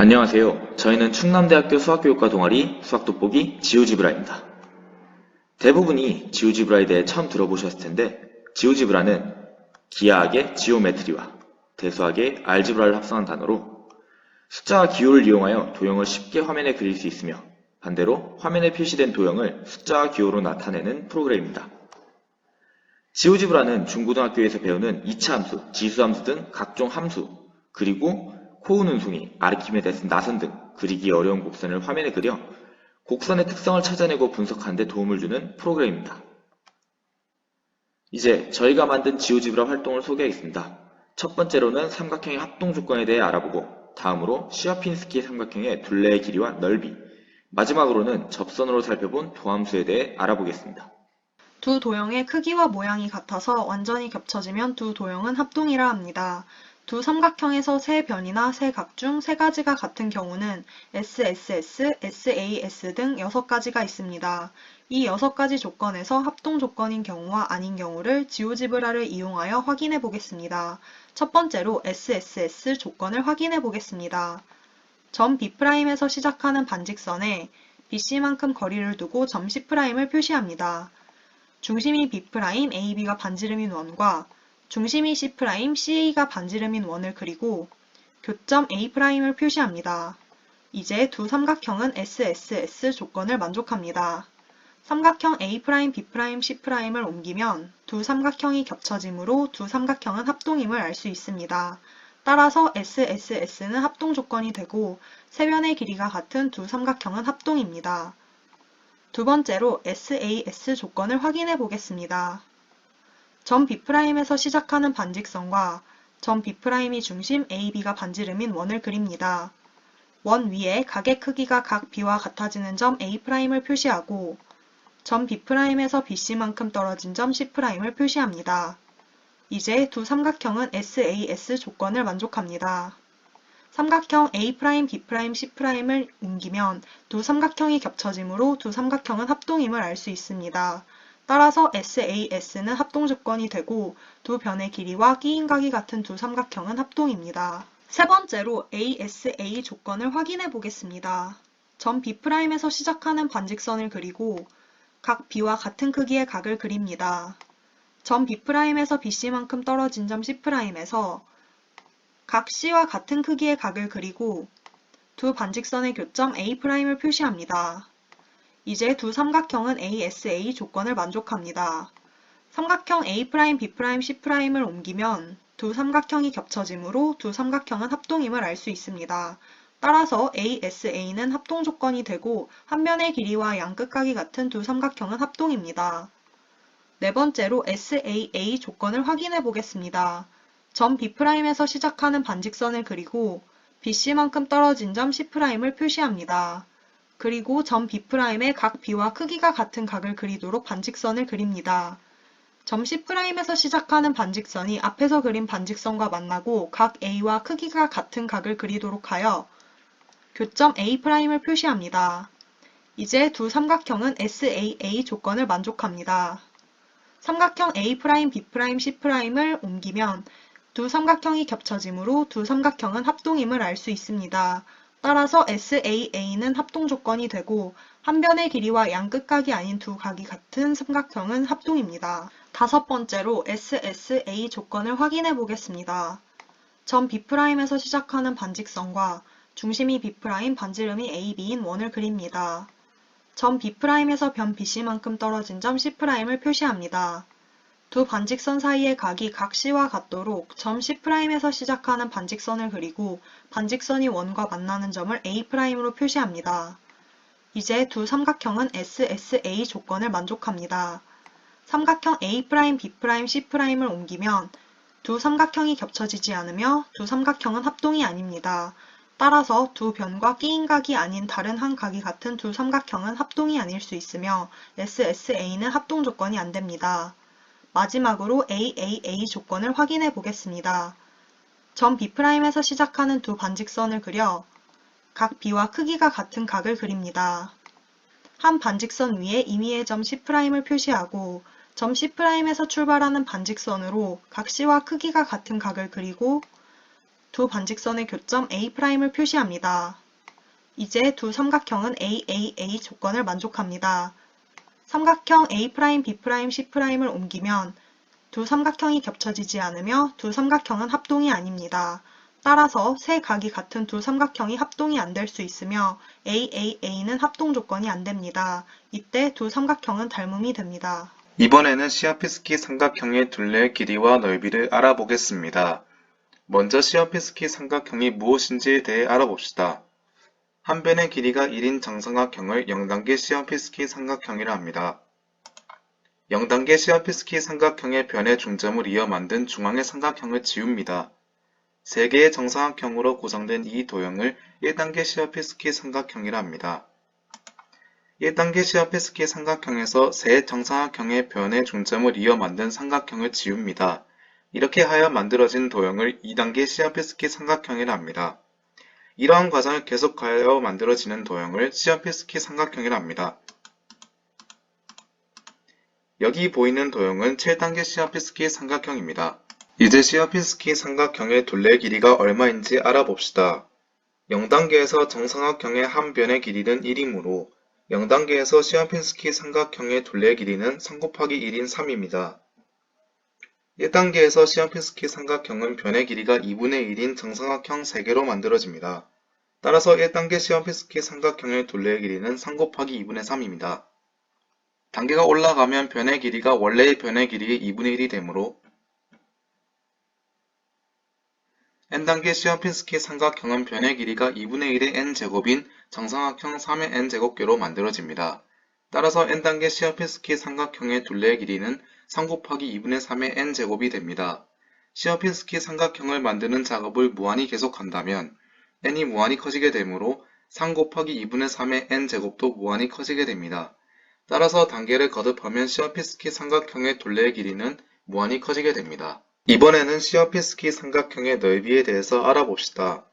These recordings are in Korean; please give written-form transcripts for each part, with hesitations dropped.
안녕하세요. 저희는 충남대학교 수학교육과 동아리 수학돋보기 지오지브라입니다. 대부분이 지오지브라에 대해 처음 들어보셨을 텐데, 지오지브라는 기하학의 지오메트리와 대수학의 알지브라를 합성한 단어로 숫자와 기호를 이용하여 도형을 쉽게 화면에 그릴 수 있으며, 반대로 화면에 표시된 도형을 숫자와 기호로 나타내는 프로그램입니다. 지오지브라는 중고등학교에서 배우는 이차함수, 지수함수 등 각종 함수, 그리고 코우눈송이, 아르키메데스 나선 등 그리기 어려운 곡선을 화면에 그려 곡선의 특성을 찾아내고 분석하는 데 도움을 주는 프로그램입니다. 이제 저희가 만든 지오지브라 활동을 소개하겠습니다. 첫 번째로는 삼각형의 합동 조건에 대해 알아보고, 다음으로 시어핀스키 삼각형의 둘레의 길이와 넓이, 마지막으로는 접선으로 살펴본 도함수에 대해 알아보겠습니다. 두 도형의 크기와 모양이 같아서 완전히 겹쳐지면 두 도형은 합동이라 합니다. 두 삼각형에서 세 변이나 세 각 중 세 가지가 같은 경우는 SSS, SAS 등 6가지가 있습니다. 이 6가지 조건에서 합동 조건인 경우와 아닌 경우를 지오지브라를 이용하여 확인해 보겠습니다. 첫 번째로 SSS 조건을 확인해 보겠습니다. 점 B'에서 시작하는 반직선에 BC만큼 거리를 두고 점 C'을 표시합니다. 중심이 B', AB가 반지름인 원과 중심이 C', CA가 반지름인 원을 그리고 교점 A'을 표시합니다. 이제 두 삼각형은 SSS 조건을 만족합니다. 삼각형 A', B', C'을 옮기면 두 삼각형이 겹쳐지므로 두 삼각형은 합동임을 알 수 있습니다. 따라서 SSS는 합동 조건이 되고 세 변의 길이가 같은 두 삼각형은 합동입니다. 두 번째로 SAS 조건을 확인해 보겠습니다. 점 B'에서 시작하는 반직선과 점 B'이 중심, AB가 반지름인 원을 그립니다. 원 위에 각의 크기가 각 B와 같아지는 점 A'을 표시하고 점 B'에서 BC만큼 떨어진 점 C'을 표시합니다. 이제 두 삼각형은 SAS 조건을 만족합니다. 삼각형 A', B', C'을 옮기면 두 삼각형이 겹쳐지므로 두 삼각형은 합동임을 알 수 있습니다. 따라서 SAS는 합동 조건이 되고 두 변의 길이와 끼인 각이 같은 두 삼각형은 합동입니다. 세 번째로 ASA 조건을 확인해 보겠습니다. 점 B'에서 시작하는 반직선을 그리고 각 B와 같은 크기의 각을 그립니다. 점 B'에서 BC만큼 떨어진 점 C'에서 각 C와 같은 크기의 각을 그리고 두 반직선의 교점 A'을 표시합니다. 이제 두 삼각형은 ASA 조건을 만족합니다. 삼각형 A', B', C'을 옮기면 두 삼각형이 겹쳐지므로 두 삼각형은 합동임을 알 수 있습니다. 따라서 ASA는 합동 조건이 되고 한 변의 길이와 양 끝각이 같은 두 삼각형은 합동입니다. 네 번째로 SAA 조건을 확인해 보겠습니다. 점 B'에서 시작하는 반직선을 그리고 BC만큼 떨어진 점 C'을 표시합니다. 그리고 점 B'의 각 B와 크기가 같은 각을 그리도록 반직선을 그립니다. 점 C'에서 시작하는 반직선이 앞에서 그린 반직선과 만나고 각 A와 크기가 같은 각을 그리도록 하여 교점 A'을 표시합니다. 이제 두 삼각형은 SAA 조건을 만족합니다. 삼각형 A', B', C'을 옮기면 두 삼각형이 겹쳐지므로 두 삼각형은 합동임을 알 수 있습니다. 따라서 SAA는 합동 조건이 되고 한 변의 길이와 양 끝각이 아닌 두 각이 같은 삼각형은 합동입니다. 다섯 번째로 SSA 조건을 확인해 보겠습니다. 점 B'에서 시작하는 반직선과 중심이 B', 반지름이 AB인 원을 그립니다. 점 B'에서 변 BC만큼 떨어진 점 C'을 표시합니다. 두 반직선 사이의 각이 각 C와 같도록 점 C'에서 시작하는 반직선을 그리고 반직선이 원과 만나는 점을 A'로 표시합니다. 이제 두 삼각형은 SSA 조건을 만족합니다. 삼각형 A', B', C'을 옮기면 두 삼각형이 겹쳐지지 않으며 두 삼각형은 합동이 아닙니다. 따라서 두 변과 끼인 각이 아닌 다른 한 각이 같은 두 삼각형은 합동이 아닐 수 있으며 SSA는 합동 조건이 안 됩니다. 마지막으로 AAA 조건을 확인해 보겠습니다. 점 B'에서 시작하는 두 반직선을 그려 각 B와 크기가 같은 각을 그립니다. 한 반직선 위에 임의의 점 C'을 표시하고 점 C'에서 출발하는 반직선으로 각 C와 크기가 같은 각을 그리고 두 반직선의 교점 A'을 표시합니다. 이제 두 삼각형은 AAA 조건을 만족합니다. 삼각형 A', B', C'을 옮기면 두 삼각형이 겹쳐지지 않으며 두 삼각형은 합동이 아닙니다. 따라서 세 각이 같은 두 삼각형이 합동이 안 될 수 있으며 AAA는 합동 조건이 안 됩니다. 이때 두 삼각형은 닮음이 됩니다. 이번에는 시어피스키 삼각형의 둘레의 길이와 넓이를 알아보겠습니다. 먼저 시어피스키 삼각형이 무엇인지에 대해 알아봅시다. 한 변의 길이가 1인 정삼각형을 0단계 시어피스키 삼각형이라 합니다. 0단계 시어피스키 삼각형의 변의 중점을 이어 만든 중앙의 삼각형을 지웁니다. 3개의 정삼각형으로 구성된 이 도형을 1단계 시어피스키 삼각형이라 합니다. 1단계 시어피스키 삼각형에서 세 정삼각형의 변의 중점을 이어 만든 삼각형을 지웁니다. 이렇게 하여 만들어진 도형을 2단계 시어피스키 삼각형이라 합니다. 이러한 과정을 계속하여 만들어지는 도형을 시어피스키 삼각형이라 합니다. 여기 보이는 도형은 7단계 시어피스키 삼각형입니다. 이제 시어피스키 삼각형의 둘레 길이가 얼마인지 알아봅시다. 0단계에서 정삼각형의 한 변의 길이는 1이므로 0단계에서 시어피스키 삼각형의 둘레 길이는 3 곱하기 1인 3입니다. 1단계에서 시어피스키 삼각형은 변의 길이가 2분의 1인 정삼각형 3개로 만들어집니다. 따라서 1단계 시어피스키 삼각형의 둘레의 길이는 3 곱하기 2분의 3입니다. 단계가 올라가면 변의 길이가 원래의 변의 길이의 2분의 1이 되므로 n단계 시어피스키 삼각형은 변의 길이가 2분의 1의 n제곱인 정삼각형 3의 n제곱계로 만들어집니다. 따라서 n단계 시어피스키 삼각형의 둘레의 길이는 3 곱하기 2분의 3의 n제곱이 됩니다. 시어피스키 삼각형을 만드는 작업을 무한히 계속한다면 n이 무한히 커지게 되므로 3 곱하기 2분의 3의 n제곱도 무한히 커지게 됩니다. 따라서 단계를 거듭하면 시어피스키 삼각형의 둘레의 길이는 무한히 커지게 됩니다. 이번에는 시어피스키 삼각형의 넓이에 대해서 알아봅시다.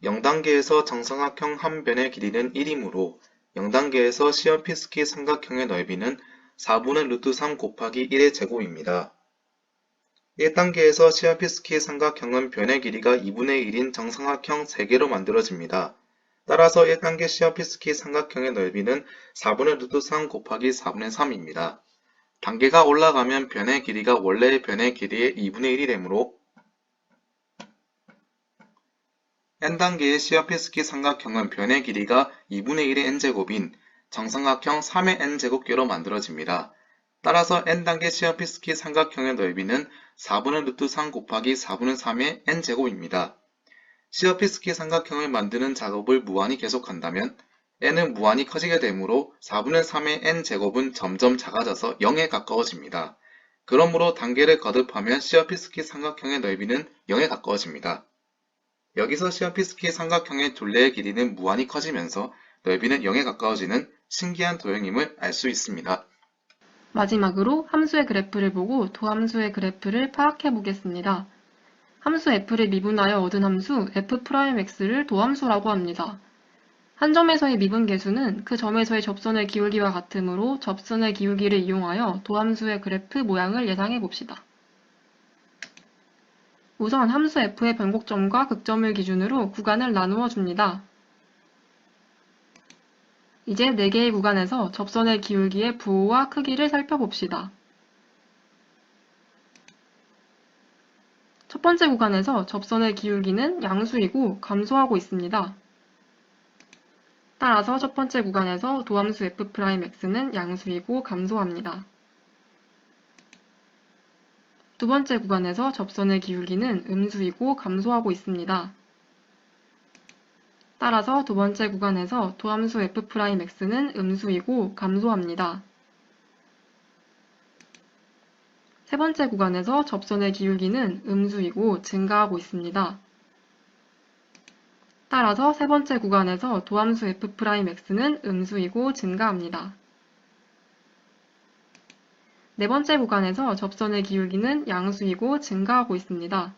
0단계에서 정삼각형 한 변의 길이는 1이므로 0단계에서 시어피스키 삼각형의 넓이는 4분의 루트 3 곱하기 1의 제곱입니다. 1단계에서 시어피스키 삼각형은 변의 길이가 2분의 1인 정삼각형 3개로 만들어집니다. 따라서 1단계 시어피스키 삼각형의 넓이는 4분의 루트 3 곱하기 4분의 3입니다. 단계가 올라가면 변의 길이가 원래의 변의 길이의 2분의 1이 되므로 n단계의 시어피스키 삼각형은 변의 길이가 2분의 1의 n제곱인 정삼각형 3의 n제곱계로 만들어집니다. 따라서 n단계 시어피스키 삼각형의 넓이는 4분의 루트 3 곱하기 4분의 3의 n제곱입니다. 시어피스키 삼각형을 만드는 작업을 무한히 계속한다면 n은 무한히 커지게 되므로 4분의 3의 n제곱은 점점 작아져서 0에 가까워집니다. 그러므로 단계를 거듭하면 시어피스키 삼각형의 넓이는 0에 가까워집니다. 여기서 시어피스키 삼각형의 둘레의 길이는 무한히 커지면서 넓이는 0에 가까워지는 신기한 도형임을 알 수 있습니다. 마지막으로 함수의 그래프를 보고 도함수의 그래프를 파악해 보겠습니다. 함수 f를 미분하여 얻은 함수 f'x를 도함수라고 합니다. 한 점에서의 미분 계수는 그 점에서의 접선의 기울기와 같으므로 접선의 기울기를 이용하여 도함수의 그래프 모양을 예상해 봅시다. 우선 함수 f의 변곡점과 극점을 기준으로 구간을 나누어 줍니다. 이제 4개의 구간에서 접선의 기울기의 부호와 크기를 살펴봅시다. 첫 번째 구간에서 접선의 기울기는 양수이고 감소하고 있습니다. 따라서 첫 번째 구간에서 도함수 f'x는 양수이고 감소합니다. 두 번째 구간에서 접선의 기울기는 음수이고 감소하고 있습니다. 따라서 두 번째 구간에서 도함수 f'x는 음수이고 감소합니다. 세 번째 구간에서 접선의 기울기는 음수이고 증가하고 있습니다. 따라서 세 번째 구간에서 도함수 f'x는 음수이고 증가합니다. 네 번째 구간에서 접선의 기울기는 양수이고 증가하고 있습니다.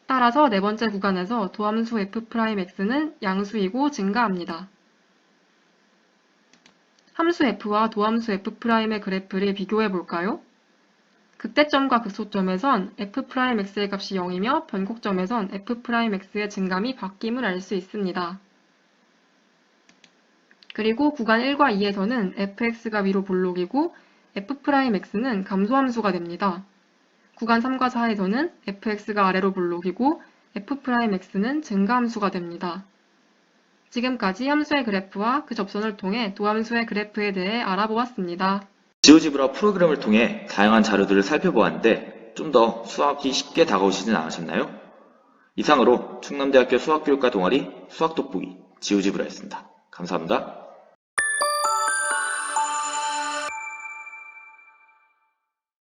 따라서 네 번째 구간에서 도함수 f'x는 양수이고 증가합니다. 함수 f와 도함수 f'의 그래프를 비교해 볼까요? 극대점과 극소점에선 f'x의 값이 0이며 변곡점에선 f'x의 증감이 바뀜을 알 수 있습니다. 그리고 구간 1과 2에서는 fx가 위로 볼록이고 f'x는 감소함수가 됩니다. 구간 3과 4에서는 fx가 아래로 볼록이고 f'x는 증가함수가 됩니다. 지금까지 함수의 그래프와 그 접선을 통해 도함수의 그래프에 대해 알아보았습니다. 지오지브라 프로그램을 통해 다양한 자료들을 살펴보았는데 좀 더 수학이 쉽게 다가오시진 않으셨나요? 이상으로 충남대학교 수학교육과 동아리 수학돋보기 지오지브라였습니다. 감사합니다.